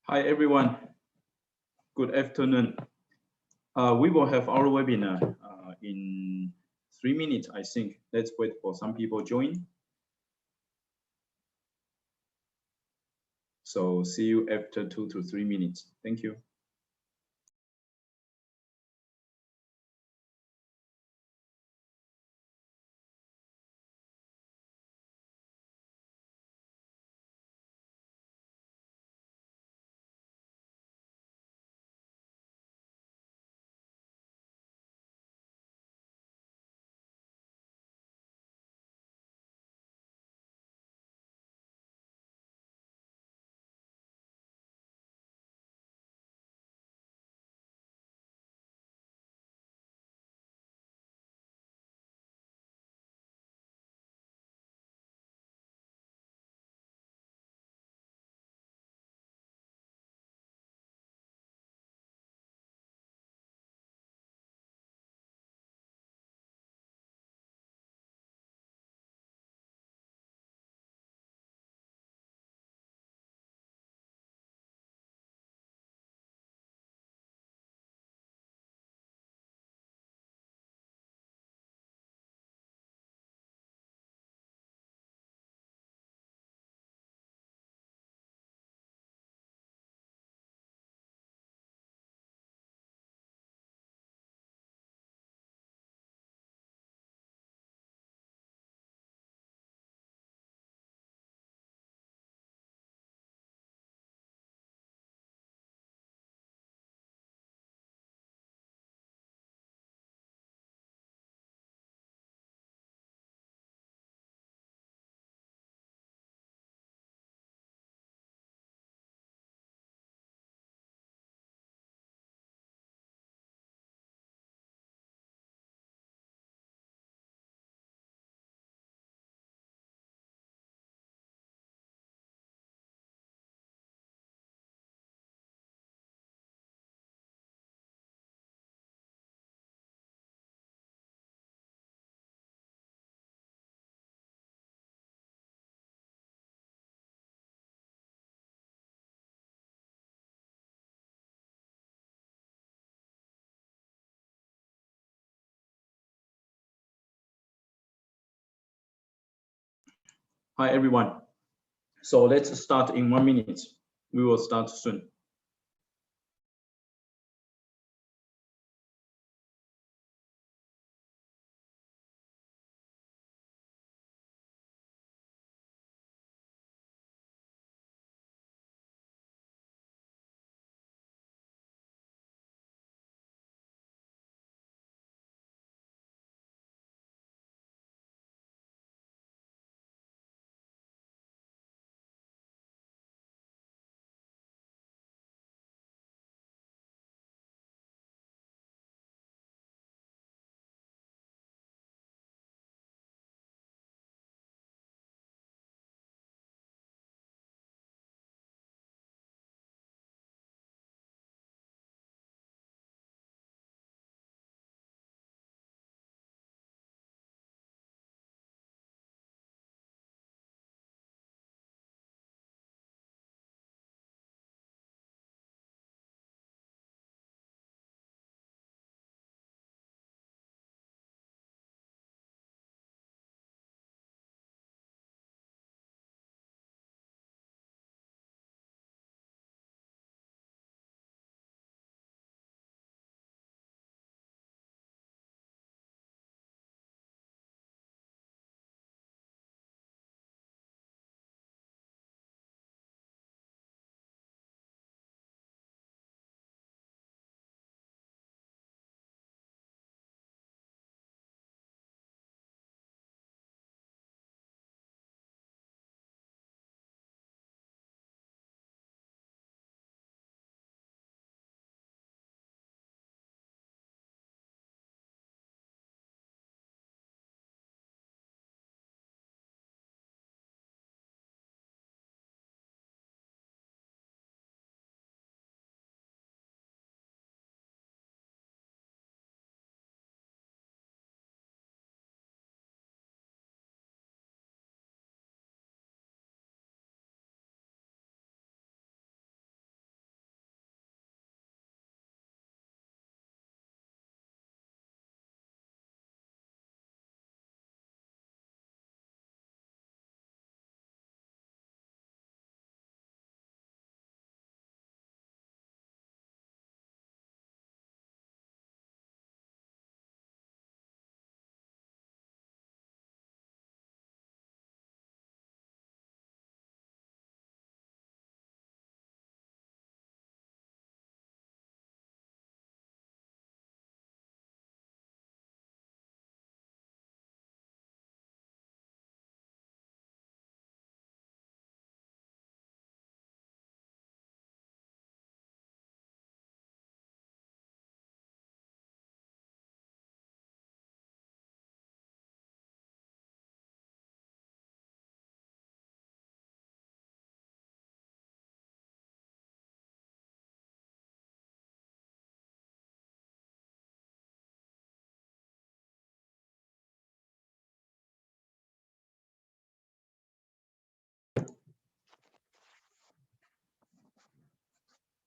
Hi, everyone. Good afternoon. We will have our webinar in 3 minutes, I think. Let's wait for some people join. So see you after 2 to 3 minutes. Thank you. Hi, everyone. So let's start in 1 minute. We will start soon.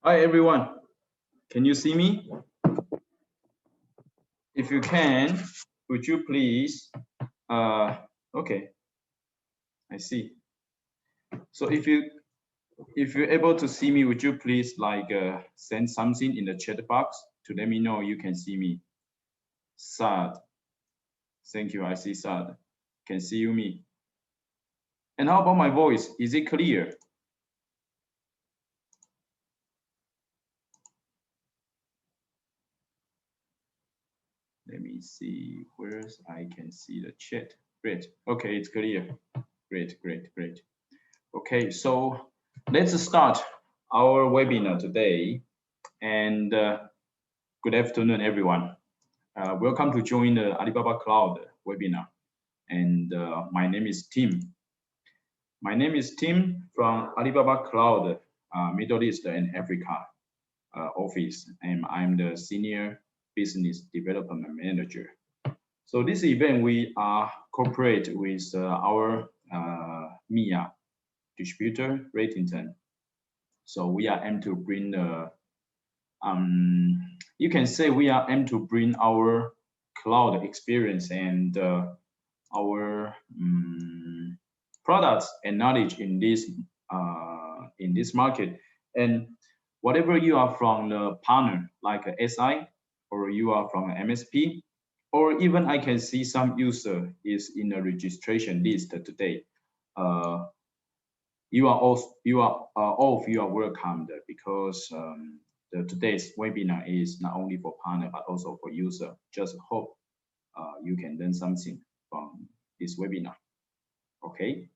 Hi everyone, can you see me? If you can, would you please, okay, I see. So if you're able to see me, would you please send something in the chat box to let me know you can see me? Sad, thank you, I see Sad. Can see you me. And how about my voice? Is it clear? Let me see where I can see the chat. Great. Okay, it's clear. Great, great, great. Okay, so let's start our webinar today. And good afternoon, everyone. Welcome to join the Alibaba Cloud webinar. And my name is Tim. My name is Tim from Alibaba Cloud Middle East and Africa office, and I'm the Senior Business Development Manager. So this event, we are cooperate with our MIA distributor, Redington. So we are aim to bring the, you can say we are aim to bring our cloud experience and our products and knowledge in this market. And whatever you are from the partner like a SI, or you are from an MSP, or even I can see some user is in a registration list today. You are all of you are welcomed, because today's webinar is not only for partner but also for user. Just hope you can learn something from this webinar. Okay.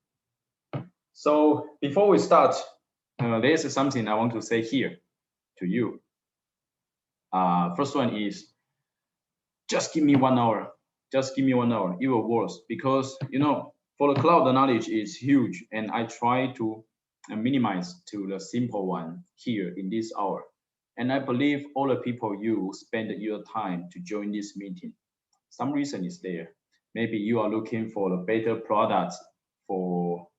So before we start, there's something I want to say here to you. First one is, just give me 1 hour. Just give me 1 hour. It will work, because for the cloud, the knowledge is huge, and I try to minimize to the simple one here in this hour. And I believe all the people you spend your time to join this meeting, some reason is there. Maybe you are looking for the better products for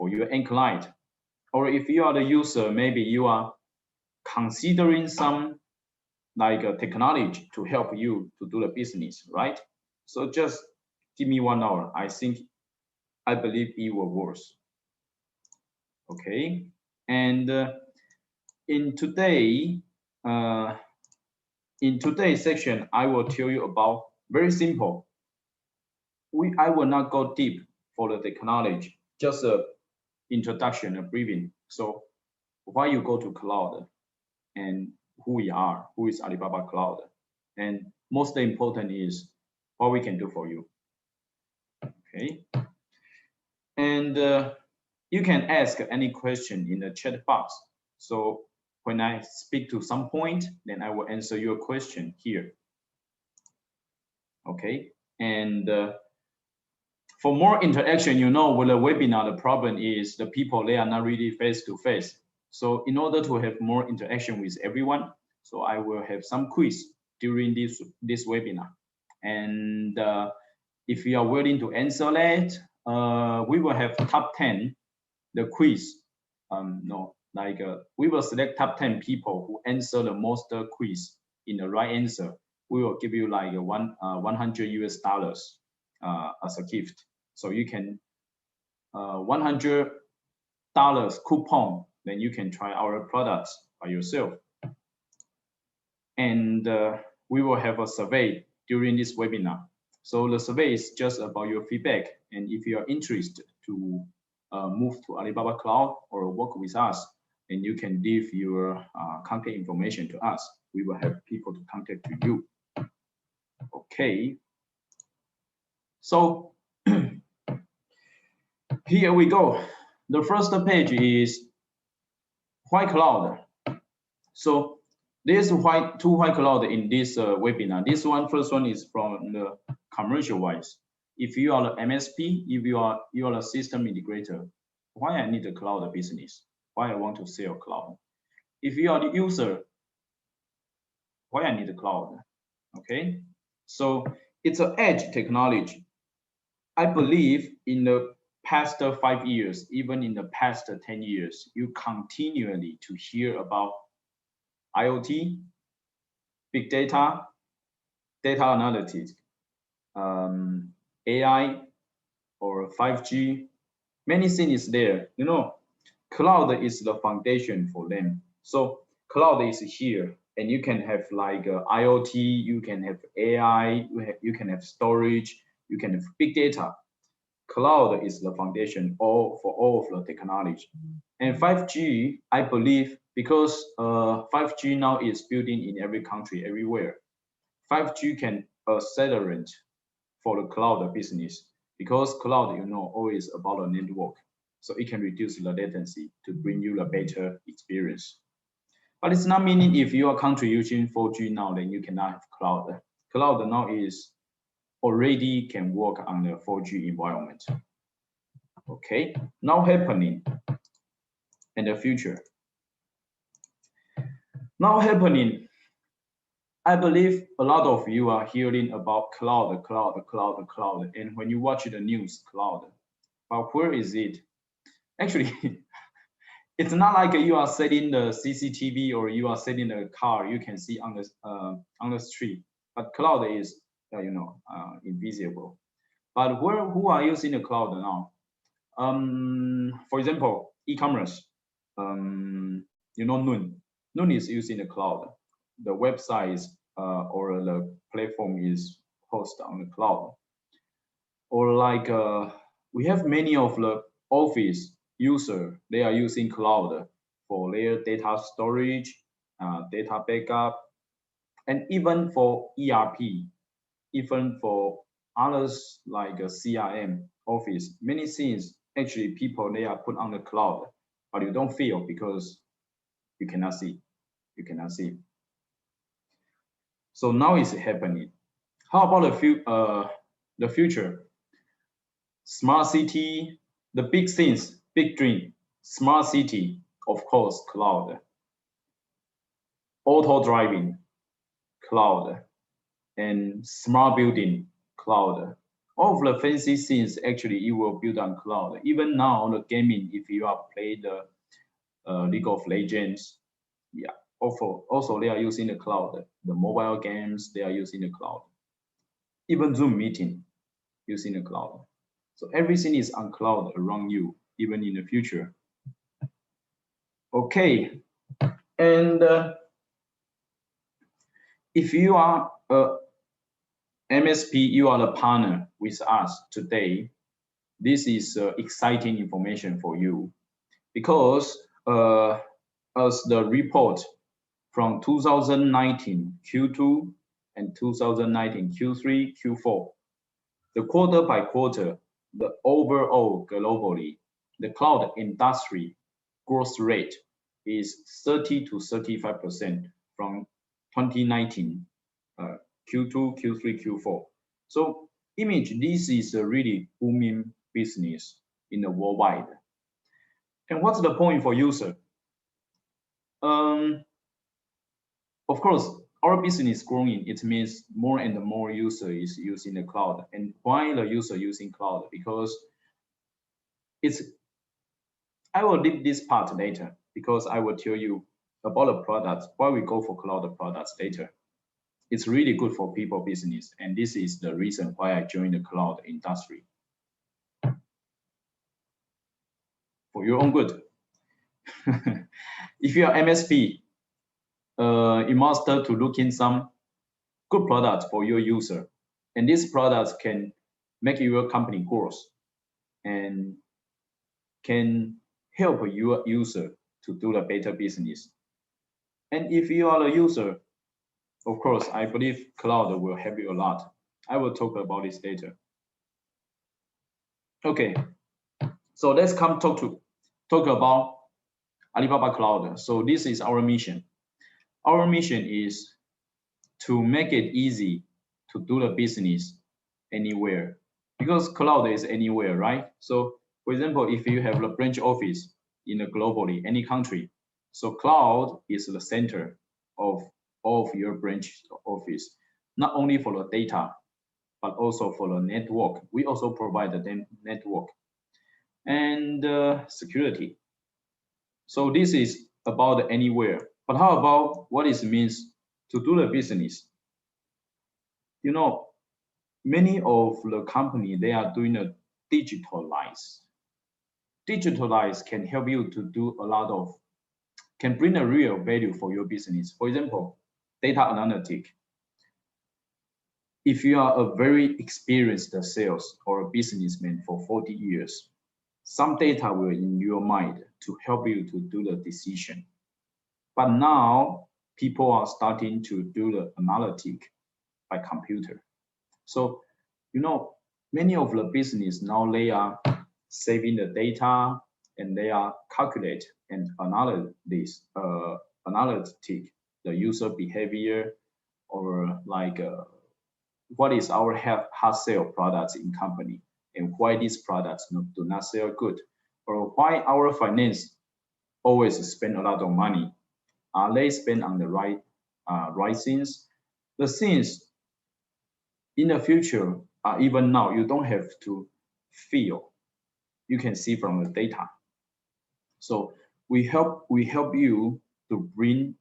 your end client, or if you are the user, maybe you are considering some technology to help you to do the business, right? So just give me 1 hour. I believe it will work. Okay, and in today's section, I will tell you about very simple. I will not go deep for the technology, just a introduction, a briefing. So why you go to cloud, and who is Alibaba Cloud, and most important is what we can do for you. Okay, and you can ask any question in the chat box. So when I speak to some point, then I will answer your question here. Okay, and for more interaction, with a webinar, the problem is the people, they are not really face to face. So in order to have more interaction with everyone, so I will have some quiz during this webinar. And if you are willing to answer that, we will have top 10, the quiz. We will select top 10 people who answer the most quiz in the right answer. We will give you like $100 US as a gift. So you can $100 coupon, then you can try our products by yourself. And we will have a survey during this webinar. So the survey is just about your feedback. And if you are interested to move to Alibaba Cloud or work with us, then you can leave your contact information to us. We will have people to contact you. Okay. So here we go. The first page is why cloud. So there's two why cloud in this webinar. First one is from the commercial wise. If you are an MSP, if you are a system integrator, why I need a cloud business? Why I want to sell cloud? If you are the user, why I need a cloud? Okay, so it's an edge technology. I believe in the past 5 years, even in the past 10 years, you continually to hear about IoT, big data, data analytics, AI, or 5G. Many things there. You know, cloud is the foundation for them. So cloud is here, and you can have like IoT, you can have AI, you can have storage, you can have big data. Cloud is the foundation for all of the technology. And 5G, I believe, because 5G now is building in every country, everywhere. 5G can accelerate for the cloud business, because cloud, you know, always about a network. So it can reduce the latency to bring you a better experience. But it's not meaning if your country using 4G now, then you cannot have cloud. Cloud now is already can work on the 4G environment. Okay, now happening in the future. Now happening, I believe a lot of you are hearing about cloud. And when you watch the news, cloud. But where is it? Actually, it's not like you are setting the CCTV or you are setting a car you can see on the street. But cloud is, invisible. But who are using the cloud now? For example, e-commerce. Noon. Noon is using the cloud. The website or the platform is hosted on the cloud. Or like we have many of the office user, they are using cloud for their data storage, data backup, and even for ERP, even for others like CRM, office, many things actually people they are put on the cloud, but you don't feel because you cannot see. You cannot see. So now it's happening. How about the future? Smart city, the big things, big dream. Smart city, of course, cloud. Auto driving, cloud. And smart building, cloud. All of the fancy things actually you will build on cloud. Even now, the gaming, if you are playing the League of Legends, yeah, also they are using the cloud. The mobile games, they are using the cloud. Even Zoom meeting, using the cloud. So everything is on cloud around you, even in the future. Okay, and if you are a MSP, you are the partner with us today. This is exciting information for you, because as the report from 2019 Q2 and 2019 Q3, Q4, the quarter by quarter, the overall globally, the cloud industry growth rate is 30 to 35% from 2019 Q2, Q3, Q4. So image, this is a really booming business in the worldwide. And what's the point for user? Of course, our business growing, it means more and more user is using the cloud. And why the user using cloud? Because I will leave this part later, because I will tell you about the products, why we go for cloud products later. It's really good for people business, and this is the reason why I joined the cloud industry. For your own good. If you are MSP, you must start to look in some good products for your user, and these products can make your company grow and can help your user to do the better business. And if you are a user, of course, I believe cloud will help you a lot. I will talk about this later. Okay, so let's come talk about Alibaba Cloud. So this is our mission. Our mission is to make it easy to do the business anywhere, because cloud is anywhere, right? So for example, if you have a branch office in a globally, any country, so cloud is the center of all of your branch office, not only for the data, but also for the network. We also provide the network. and security. So this is about anywhere. But how about what it means to do the business? You know, many of the company, they are doing a digitalize. Digitalize can help you to do a lot of, can bring a real value for your business. For example, data analytic. If you are a very experienced sales or a businessman for 40 years, some data will in your mind to help you to do the decision. But now people are starting to do the analytic by computer. So, you know, many of the business now they are saving the data and they are calculate and analytic the user behavior, or like what is our hard sale products in company and why these products do not sell good, or why our finance always spend a lot of money. Are they spend on the right things? The things in the future, even now, you don't have to feel. You can see from the data. So we help you to bring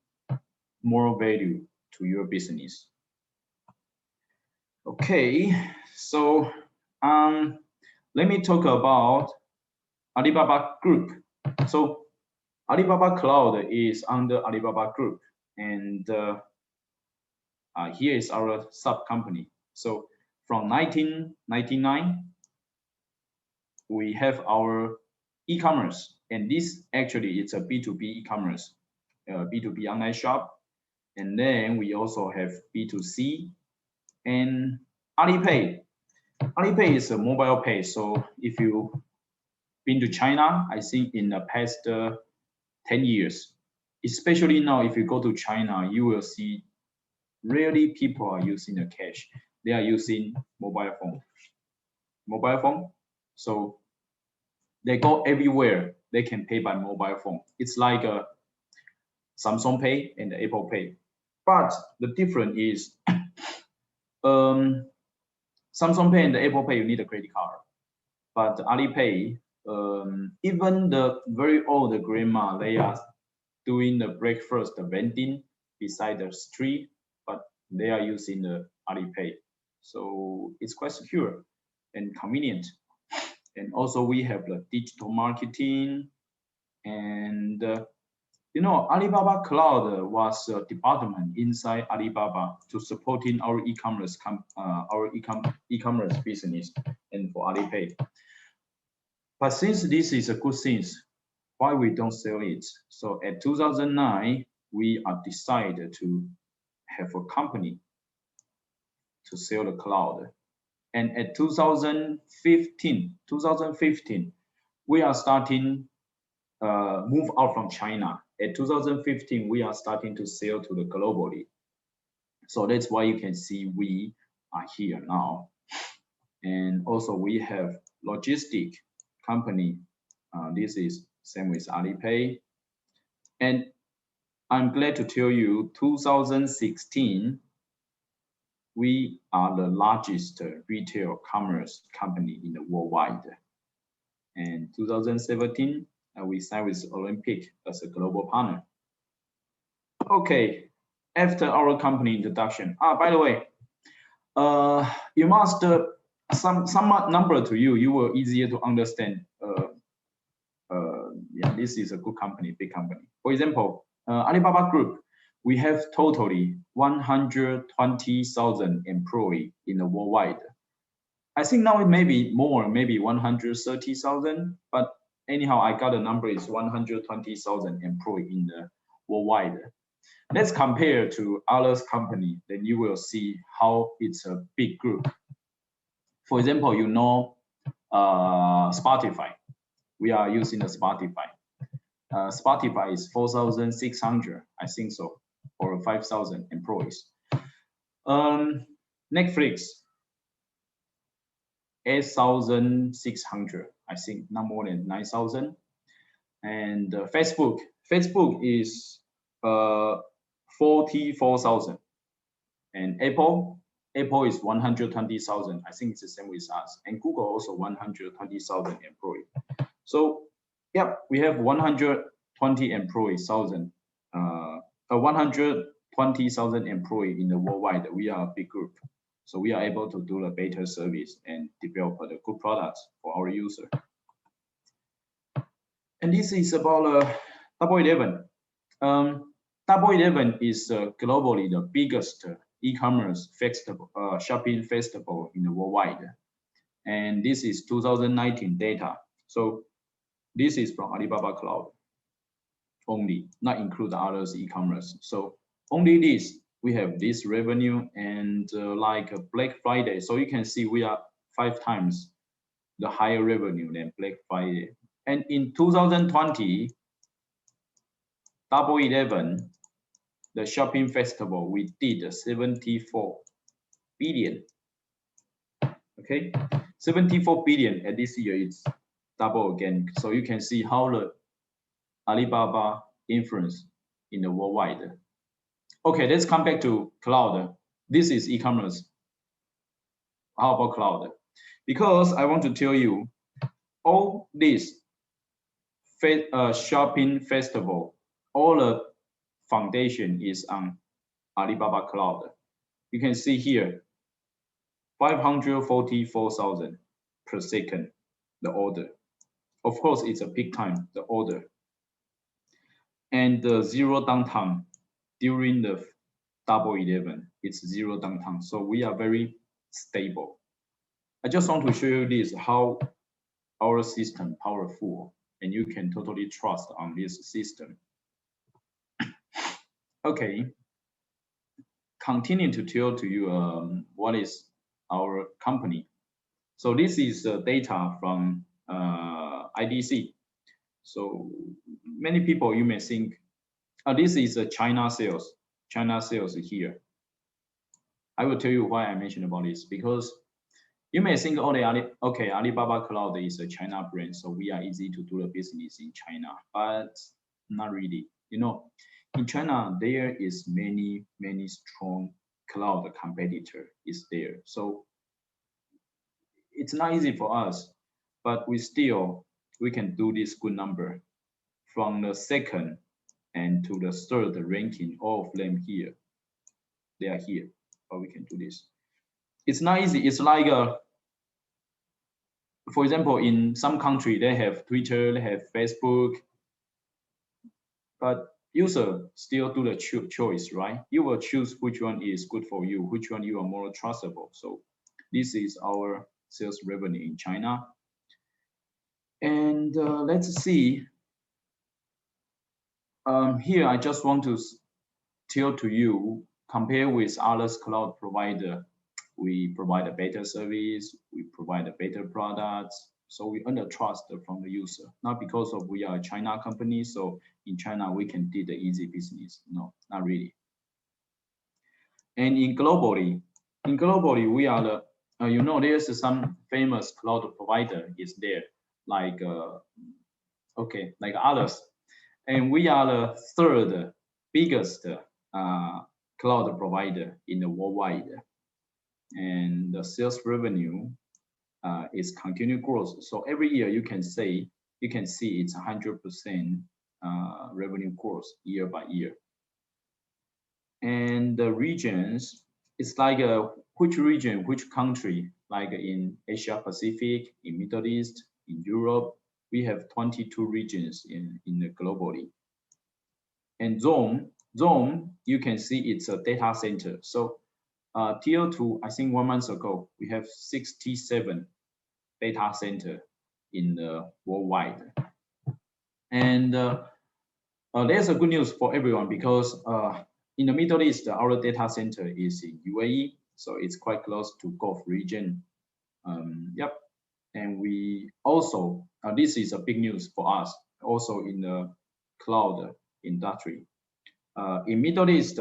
more value to your business. Okay, so let me talk about Alibaba Group. So Alibaba Cloud is under Alibaba Group, and here is our sub company. So from 1999, we have our e-commerce, and this actually it's a B2B e-commerce, B2B online shop, and then we also have B2C and Alipay. Alipay is a mobile pay. So if you been to China, I think in the past 10 years, especially now, if you go to China, you will see rarely people are using the cash. They are using mobile phone. So they go everywhere. They can pay by mobile phone. It's like a Samsung Pay and the Apple Pay. But the difference is Samsung Pay and the Apple Pay, you need a credit card. But Alipay, even the very old grandma, they are doing the breakfast vending beside the street, but they are using the Alipay. So it's quite secure and convenient. And also we have the digital marketing, and you know, Alibaba Cloud was a department inside Alibaba to supporting our e-commerce e-commerce business and for Alipay. But since this is a good thing, why we don't sell it? So at 2009, we are decided to have a company to sell the cloud. And at 2015, we are starting move out from China. At 2015, we are starting to sell to the globally. So that's why you can see we are here now. And also we have logistic company. This is same with Alipay. And I'm glad to tell you, 2016, we are the largest retail commerce company in the worldwide. And 2017, we signed with Olympic as a global partner. Okay, after our company introduction. By the way, you must some number to you. You will easier to understand. Yeah, this is a good company, big company. For example, Alibaba Group, we have totally 120,000 employees in the worldwide. I think now it may be more, maybe 130,000, but anyhow, I got a number is 120,000 employees in the worldwide. Let's compare to others company, then you will see how it's a big group. For example, you know Spotify. We are using the Spotify. Spotify is 4,600, I think so, or 5,000 employees. Netflix, 8,600, I think, not more than 9,000. And Facebook is 44,000. And Apple is 120,000. I think it's the same with us. And Google also 120,000 employees. So yeah, we have 120 employees, 120,000 employees in the worldwide. We are a big group, so we are able to do a better service and develop the good products for our user. And this is about Double 11. Double 11 is globally the biggest e-commerce festival, shopping festival in the worldwide. And this is 2019 data. So this is from Alibaba Cloud only, not include the others e-commerce. So only this, we have this revenue and like Black Friday. So you can see we are 5 times the higher revenue than Black Friday. And in 2020, Double 11, the shopping festival, we did 74 billion. Okay, 74 billion, and this year it's double again. So you can see how the Alibaba influence in the worldwide. Okay, let's come back to cloud. This is e-commerce. How about cloud? Because I want to tell you, all this shopping festival, all the foundation is on Alibaba Cloud. You can see here, 544,000 per second, the order. Of course, it's a peak time, the order. And the zero downtime during the Double 11, it's zero downtime. So we are very stable. I just want to show you this, how our system powerful, and you can totally trust on this system. Okay, continue to tell to you what is our company. So this is data from IDC. So many people, you may think, this is China sales. China sales here. I will tell you why I mentioned about this, because you may think, oh, okay, Alibaba Cloud is a China brand, so we are easy to do the business in China, but not really. You know, in China, there is many strong cloud competitor is there. So it's not easy for us, but we can do this good number from the second and to the third ranking, all of them here. They are here, but we can do this. It's not easy. It's like for example, in some country, they have Twitter, they have Facebook, but user still do the choice, right? You will choose which one is good for you, which one you are more trustable. So this is our sales revenue in China. And let's see. Here, I just want to tell to you, compare with others cloud provider, we provide a better service, we provide a better products, so we earn the trust from the user. Not because of we are a China company, so in China we can do the easy business. No, not really. And in globally we are the, you know, there's some famous cloud provider is there, like okay, like others, and we are the third biggest cloud provider in the worldwide. And the sales revenue is continued growth. So every year you can see it's 100% revenue growth year by year. And the regions, it's like which region, which country, like in Asia Pacific, in Middle East, in Europe, we have 22 regions in the globally. And zone, you can see it's a data center. So till to, I think 1 month ago, we have 67 data center in the worldwide. And there's a good news for everyone, because in the Middle East, our data center is in UAE, so it's quite close to Gulf region. Yep, and we also, this is a big news for us, also in the cloud industry. In Middle East,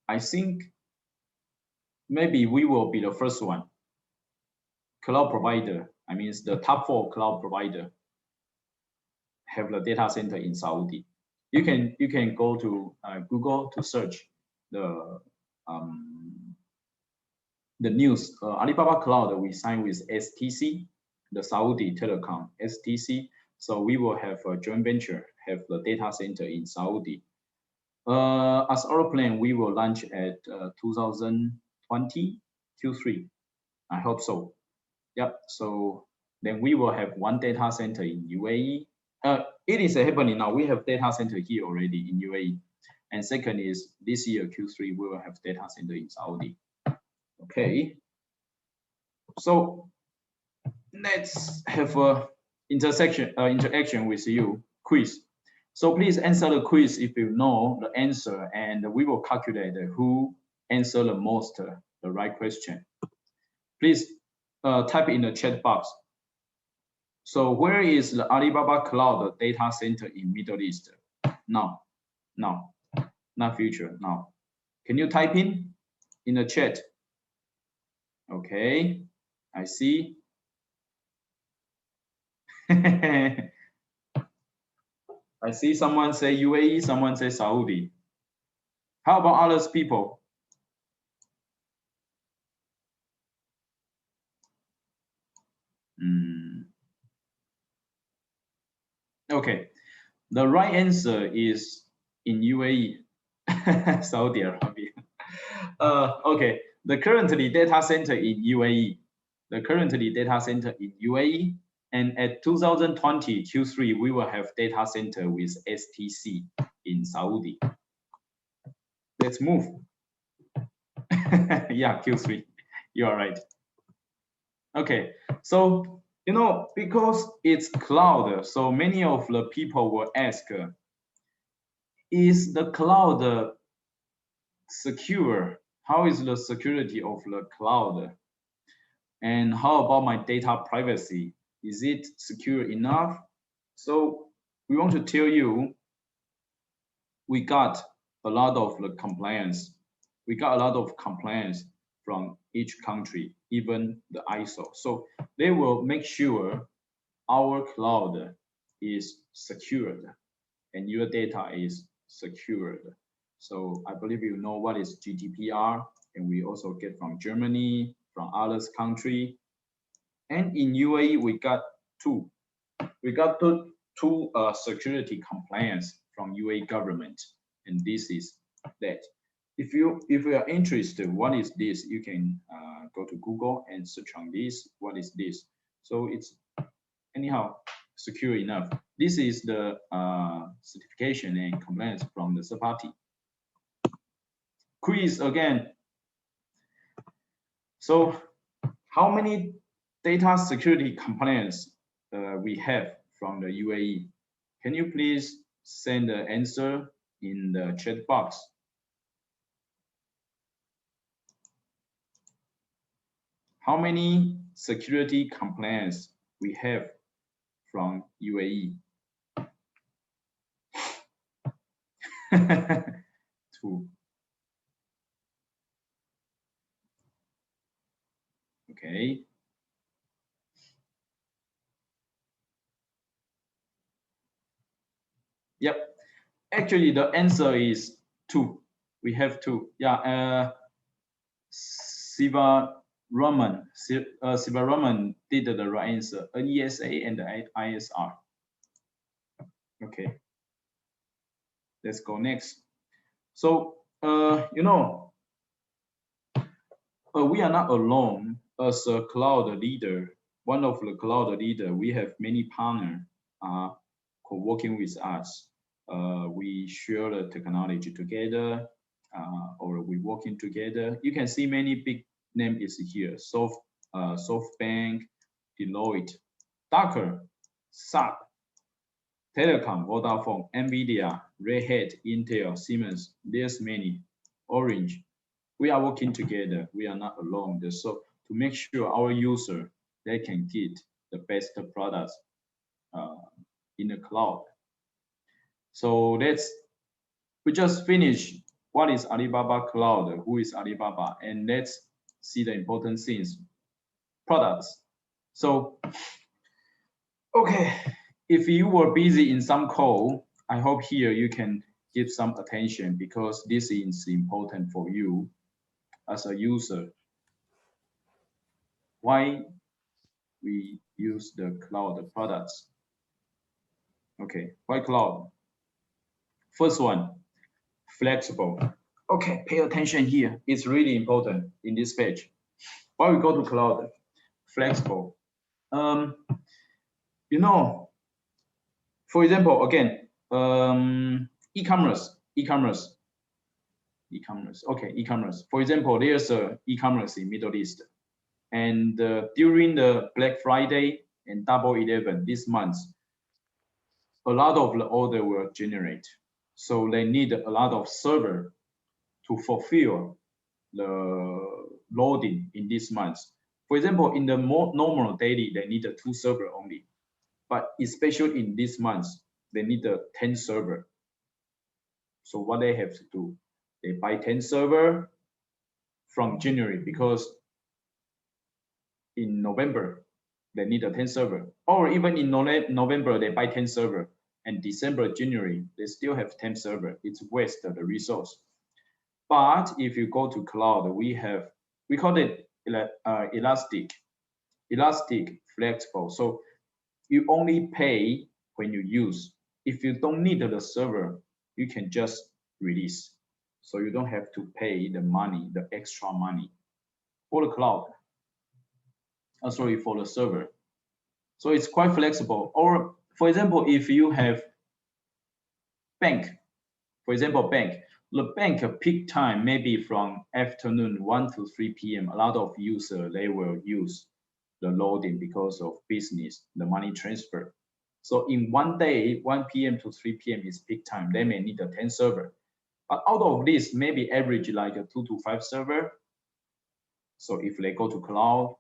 I think maybe we will be the first one cloud provider. I mean, the top 4 cloud provider have the data center in Saudi. You can go to Google to search the the news, Alibaba Cloud, we signed with STC, the Saudi telecom, STC. So we will have a joint venture, have the data center in Saudi. As our plan, we will launch at 2020 Q3. I hope so. Yep. So then we will have one data center in UAE. It is happening now. We have data center here already in UAE. And second is this year Q3 we will have data center in Saudi. Okay. So let's have a interaction with you quiz. So please answer the quiz if you know the answer, and we will calculate who answer the most the right question. Please type in the chat box. So where is the Alibaba Cloud data center in Middle East? Now, not future, now. Can you type in the chat? Okay, I see. I see someone say UAE, someone say Saudi. How about others people? Okay, the right answer is in UAE, Saudi Arabia. Okay, the currently data center in UAE. The currently data center in UAE, and at 2020 Q3 we will have data center with STC in Saudi. Let's move. Yeah, Q3. You are right. Okay, so you know, because it's cloud, so many of the people will ask, is the cloud secure? How is the security of the cloud? And how about my data privacy? Is it secure enough? So we want to tell you, we got a lot of the compliance. We got a lot of compliance from each country, even the ISO. So they will make sure our cloud is secured and your data is secured. So I believe you know what is GDPR, and we also get from Germany, from others country. And in UAE, we got two. We got two security compliance from UAE government, and this is that. If you are interested, what is this? You can go to Google and search on this. What is this? So it's anyhow secure enough. This is the certification and compliance from the third party. Quiz again. So how many data security compliance we have from the UAE? Can you please send the answer in the chat box? How many security compliance we have from UAE? 2. Okay. Yep. Actually, the answer is 2. We have 2. Yeah. Sivaraman did the right answer. ESA and the ISR. Okay. Let's go next. So you know, we are not alone as a cloud leader. One of the cloud leader, we have many partners co-working with us. We share the technology together, or we working together. You can see many big names is here. SoftBank, Deloitte, Docker, SAP, Telecom, Vodafone, NVIDIA, Red Hat, Intel, Siemens. There's many. Orange. We are working together. We are not alone. So to make sure our user they can get the best products in the cloud. So we just finished what is Alibaba Cloud, who is Alibaba, and let's see the important things. Products. So okay, if you were busy in some call, I hope here you can give some attention because this is important for you as a user. why we use the cloud products. Okay, why cloud? First one, flexible. Okay, pay attention here. It's really important in this page. Why we go to cloud? Flexible. You know, for example, again, e-commerce. Okay, e-commerce. For example, there's a e-commerce in Middle East, and during the Black Friday and Double 11 this month, a lot of the order will generate. So they need a lot of server to fulfill the loading in this month. For example, in the more normal daily, they need a 2 server only. But especially in this month, they need a 10 server. So what they have to do, they buy 10 server from January, because in November, they need a 10 server. Or even in November, they buy 10 server. And December, January, they still have 10 server. It's waste of the resource. But if you go to cloud, we call it elastic, flexible. So you only pay when you use. If you don't need the server, you can just release. So you don't have to pay the money, the extra money for the cloud. Sorry, for the server. So it's quite flexible. Or for example, if you have bank, for example, the bank peak time maybe from afternoon 1 to 3 p.m. A lot of users, they will use the loading because of business, the money transfer. So in one day, 1 p.m. to 3 p.m. is peak time. They may need a 10 server. But out of this, maybe average like a 2 to 5 server. So if they go to cloud,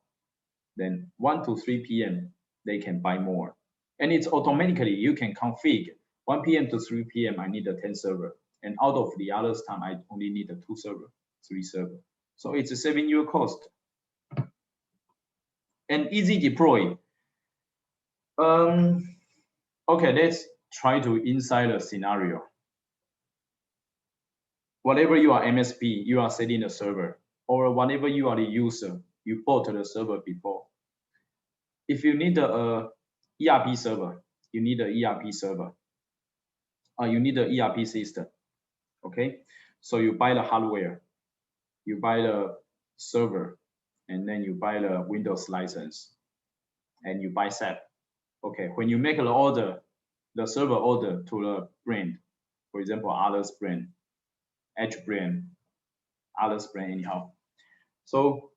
then 1 to 3 p.m., they can buy more. And it's automatically, you can configure 1 p.m. to 3 p.m., I need a 10 server. And out of the others time, I only need a 2 server, 3 server. So it's saving you a cost. And easy deploy. Okay, let's try to inside a scenario. Whatever you are MSP, you are setting a server, or whatever you are the user, you bought the server before. If you need a ERP server, you need an ERP server. You need an ERP system. Okay, so you buy the hardware, you buy the server, and then you buy the Windows license, and you buy SAP. Okay, when you make the order, the server order to the brand, for example, others brand, H brand, others brand anyhow. So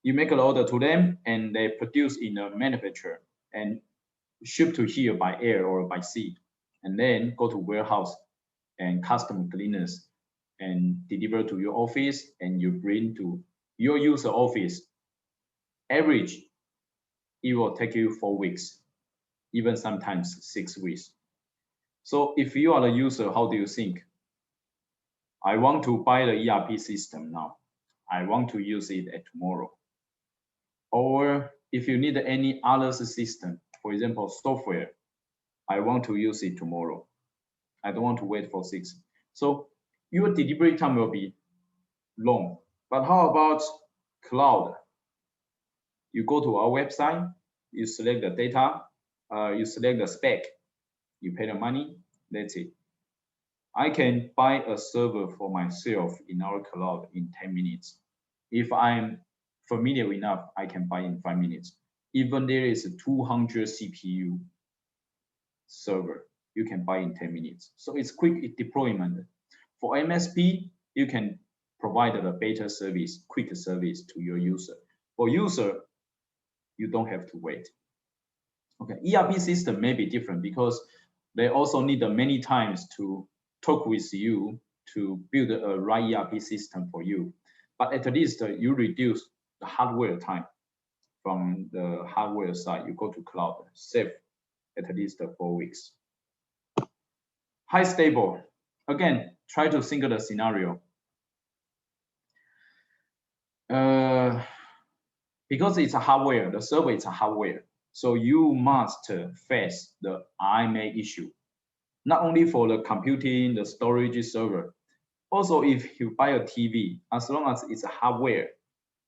you make an order to them, and they produce in a manufacturer and ship to here by air or by sea, and then go to warehouse and custom cleaners and deliver to your office, and you bring to your user office. Average, it will take you 4 weeks, even sometimes 6 weeks. So if you are the user, how do you think? I want to buy the ERP system now. I want to use it at tomorrow. Or if you need any other system, for example, software, I want to use it tomorrow. I don't want to wait for 6. So your delivery time will be long. But how about cloud? You go to our website, you select the data, you select the spec, you pay the money, that's it. I can buy a server for myself in our cloud in 10 minutes. If I'm familiar enough, I can buy in 5 minutes. Even there is a 200 CPU server, you can buy in 10 minutes. So it's quick deployment. For MSP, you can provide a better service, quick service to your user. For user, you don't have to wait. Okay, ERP system may be different because they also need many times to talk with you to build a right ERP system for you. But at least you reduce the hardware time from the hardware side. You go to cloud, save at least 4 weeks. High stable. Again, try to think of the scenario. Because it's a hardware, the server is a hardware. So you must face the IMA issue, not only for the computing, the storage server. Also, if you buy a TV, as long as it's a hardware,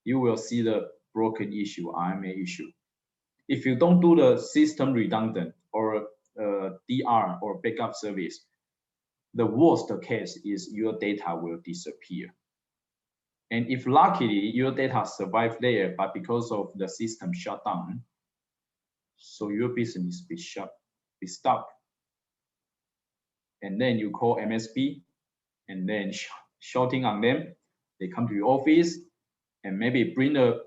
you will see the broken issue, RMA issue. If you don't do the system redundant or DR or backup service, the worst case is your data will disappear. And if luckily your data survive there, but because of the system shutdown, so your business be stuck. And then you call MSP and then shouting on them. They come to your office and maybe bring a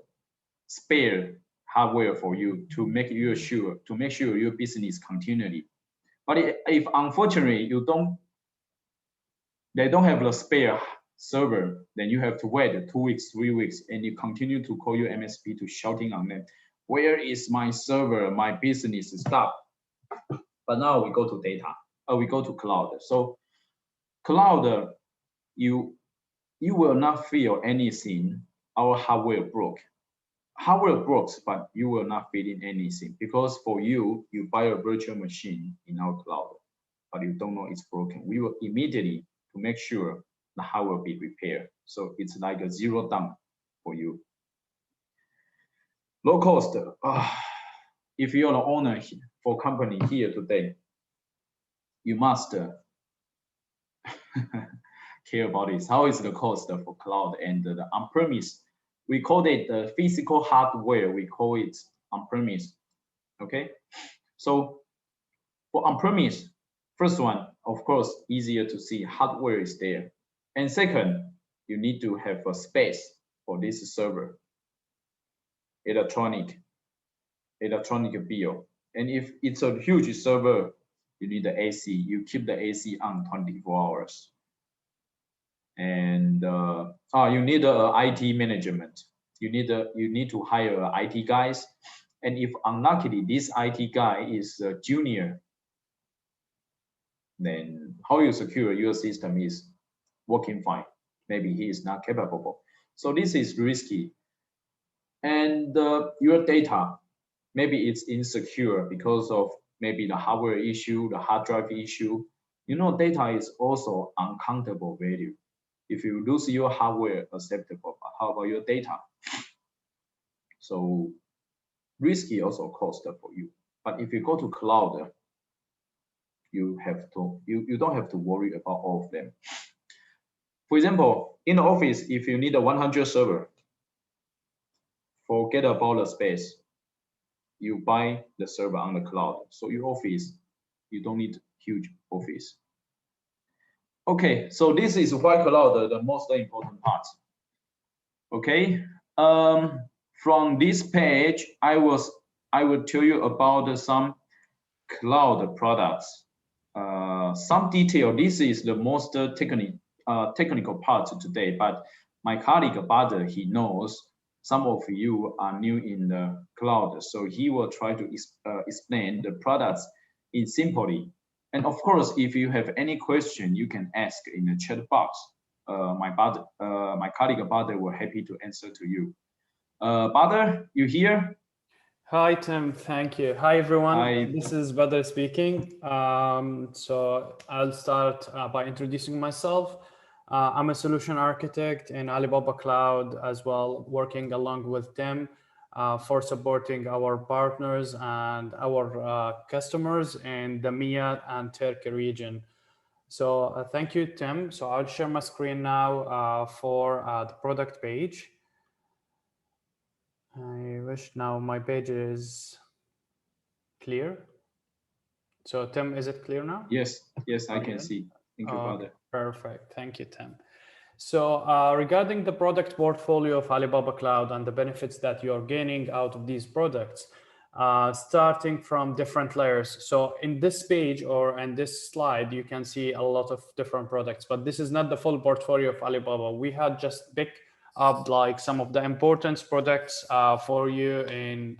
spare hardware for you to make sure your business continually. But if unfortunately they don't have the spare server, then you have to wait 2 weeks, 3 weeks, and you continue to call your MSP to shouting on them, where is my server? My business is stuck. But now we go to data, we go to cloud. So cloud, you will not feel anything. Our hardware broke. Hardware breaks, but you will not feel anything because for you buy a virtual machine in our cloud, but you don't know it's broken. We will immediately to make sure the hardware will be repaired. So it's like a zero down for you. Low cost. If you're the owner for company here today, you must care about this. How is the cost for cloud and the on-premise? We call it the physical hardware. We call it on-premise. Okay. So for on-premise, first one, of course, easier to see hardware is there. And second, you need to have a space for this server. Electronic bill. And if it's a huge server, you need the AC. You keep the AC on 24 hours. And you need IT management. You need to hire IT guys. And if unluckily this IT guy is a junior, then how you secure your system is working fine. Maybe he is not capable. So this is risky. And your data, maybe it's insecure because of maybe the hardware issue, the hard drive issue. You know, data is also uncountable value. If you lose your hardware, acceptable, but how about your data? So risky also cost for you. But if you go to cloud, you don't have to worry about all of them. For example, in the office, if you need a 100 server, forget about the space. You buy the server on the cloud. So your office, you don't need huge office. Okay, so this is why cloud the most important part. Okay, from this page, I will tell you about some cloud products. Some detail. This is the most technical part today, but my colleague Bader, he knows some of you are new in the cloud, so he will try to explain the products in simply. And of course, if you have any question, you can ask in the chat box. My colleague Bader will happy to answer to you. Bader, you here? Hi, Tim. Thank you. Hi, everyone. Hi. This is Badr speaking. So I'll start by introducing myself. I'm a solution architect in Alibaba Cloud as well, working along with Tim for supporting our partners and our customers in the MEA and Turkey region. So thank you, Tim. So I'll share my screen now for the product page. I wish now my page is clear. So Tim, is it clear now? Yes, I can see. Thank you, Father. Perfect. Thank you, Tim. So regarding the product portfolio of Alibaba Cloud and the benefits that you're gaining out of these products, starting from different layers. So in this page or in this slide, you can see a lot of different products, but this is not the full portfolio of Alibaba. We had just picked up like some of the important products for you in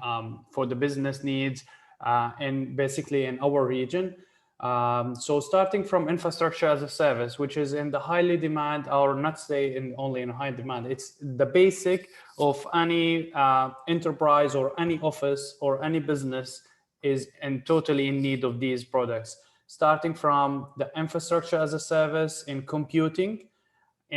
for the business needs and basically in our region. So starting from infrastructure as a service, which is in the highly demand, or not say only in high demand, it's the basic of any enterprise or any office or any business is totally in need of these products. Starting from the infrastructure as a service in computing,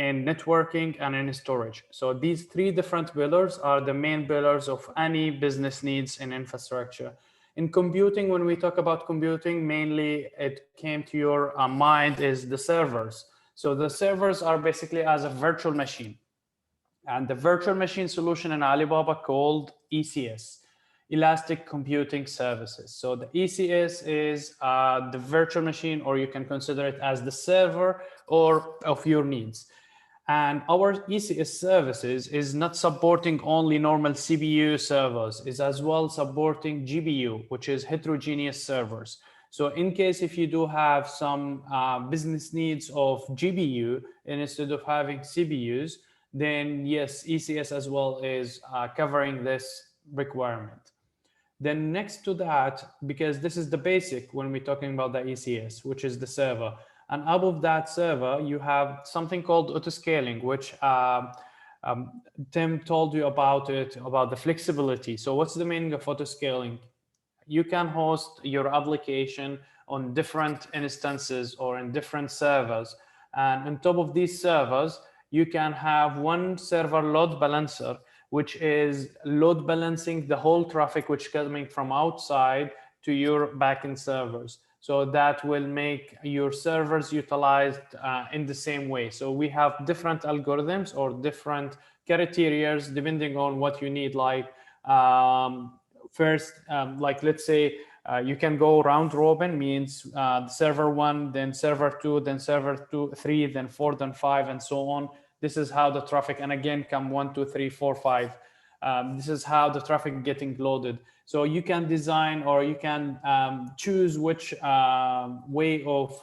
in networking, and in storage. So these three different pillars are the main pillars of any business needs in infrastructure. In computing, when we talk about computing, mainly it came to your mind is the servers. So the servers are basically as a virtual machine. And the virtual machine solution in Alibaba called ECS, Elastic Computing Services. So the ECS is the virtual machine, or you can consider it as the server or of your needs. And our ECS services is not supporting only normal CPU servers, is as well supporting GPU, which is heterogeneous servers. So in case if you do have some business needs of GPU instead of having CPUs, then yes, ECS as well is covering this requirement. Then next to that, because this is the basic when we're talking about the ECS, which is the server. And above that server, you have something called autoscaling, which Tim told you about it, about the flexibility. So what's the meaning of autoscaling? You can host your application on different instances or in different servers. And on top of these servers, you can have one server load balancer, which is load balancing the whole traffic which is coming from outside to your backend servers. So that will make your servers utilized in the same way. So we have different algorithms or different criteria depending on what you need. Like first, like let's say you can go round robin, means server 1, then server 2, then server 2, 3, then 4, then 5, and so on. This is how the traffic, and again, come 1, 2, 3, 4, 5. This is how the traffic getting loaded. So you can design or you can choose which way of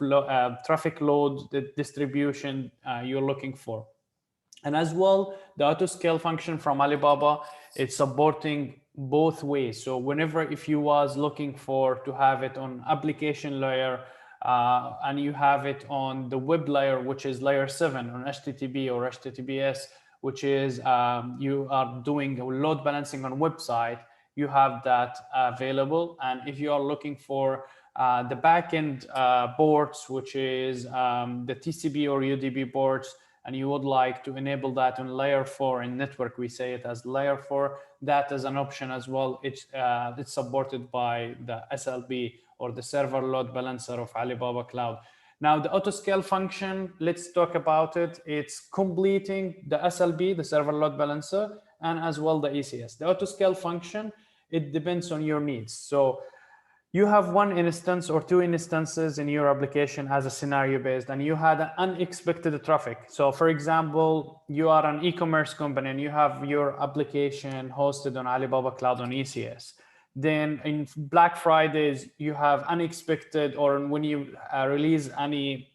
traffic load the distribution you're looking for. And as well, the autoscale function from Alibaba, it's supporting both ways. So whenever if you was looking for to have it on application layer and you have it on the web layer, which is layer 7 on HTTP or HTTPS, which is you are doing load balancing on website, you have that available. And if you are looking for the backend ports, which is the TCP or UDP ports, and you would like to enable that on layer 4 in network, we say it as layer 4, that is an option as well. It's supported by the SLB or the server load balancer of Alibaba Cloud. Now the autoscale function, let's talk about it. It's completing the SLB, the server load balancer, and as well the ECS. The autoscale function, it depends on your needs. So you have one instance or two instances in your application as a scenario based, and you had an unexpected traffic. So for example, you are an e-commerce company and you have your application hosted on Alibaba Cloud on ECS. Then in Black Fridays, you have unexpected, or when you release any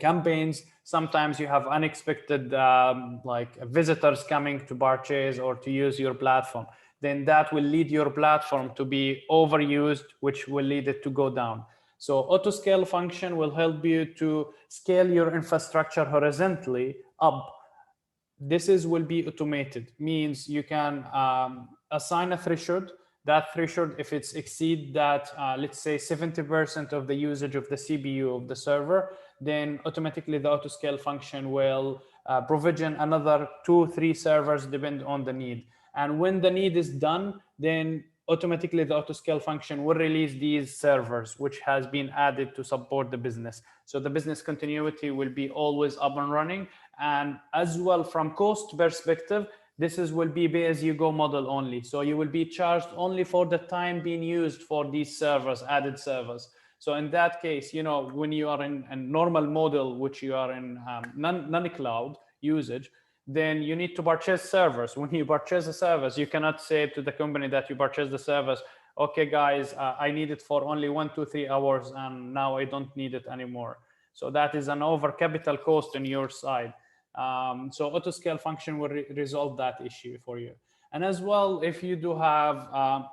campaigns, sometimes you have unexpected like visitors coming to purchase or to use your platform. Then that will lead your platform to be overused, which will lead it to go down. So autoscale function will help you to scale your infrastructure horizontally up. This will be automated, means you can assign a threshold. That threshold, if it's exceed that, let's say 70% of the usage of the CPU of the server, then automatically the autoscale function will provision another 2-3 servers, depend on the need. And when the need is done, then automatically the autoscale function will release these servers, which has been added to support the business. So the business continuity will be always up and running. And as well, from cost perspective, this will be pay-as-you-go model only. So you will be charged only for the time being used for these servers, added servers. So in that case, you know, when you are in a normal model, which you are in non-cloud usage, then you need to purchase servers. When you purchase the servers, you cannot say to the company that you purchase the servers, okay, guys, I need it for only 1, 2, 3 hours, and now I don't need it anymore. So that is an over capital cost on your side. So autoscale function will resolve that issue for you. And as well, if you do have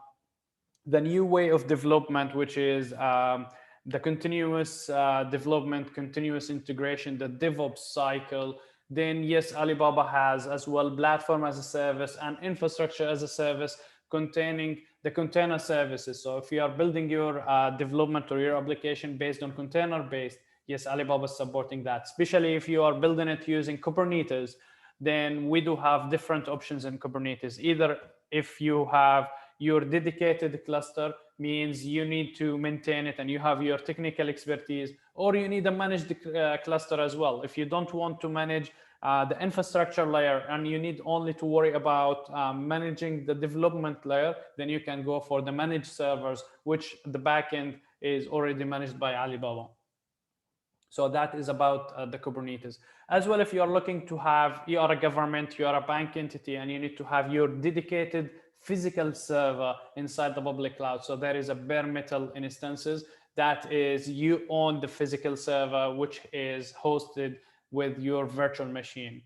the new way of development, which is the continuous development, continuous integration, the DevOps cycle, then yes, Alibaba has as well platform as a service and infrastructure as a service containing the container services. So if you are building your development or your application based on container based, Yes, Alibaba is supporting that, especially if you are building it using Kubernetes. Then we do have different options in Kubernetes. Either if you have your dedicated cluster, means you need to maintain it and you have your technical expertise, or you need a managed cluster as well. If you don't want to manage the infrastructure layer and you need only to worry about managing the development layer, then you can go for the managed servers, which the backend is already managed by Alibaba. So that is about the Kubernetes. As well, if you are looking to have, you are a government, you are a bank entity, and you need to have your dedicated physical server inside the public cloud. So there is a bare metal instances, that is, you own the physical server, which is hosted with your virtual machine.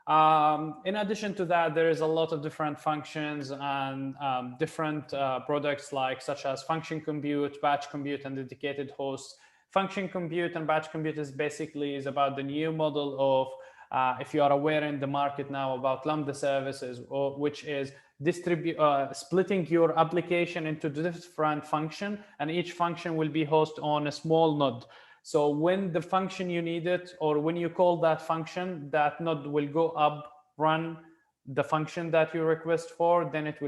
In addition to that, there is a lot of different functions and different products such as function compute, batch compute, and dedicated hosts. Function compute and batch compute is about the new model of, if you are aware in the market now about Lambda services, which is splitting your application into different function, and each function will be hosted on a small node. So when the function you need it, or when you call that function, that node will go up, run the function that you request for, then it will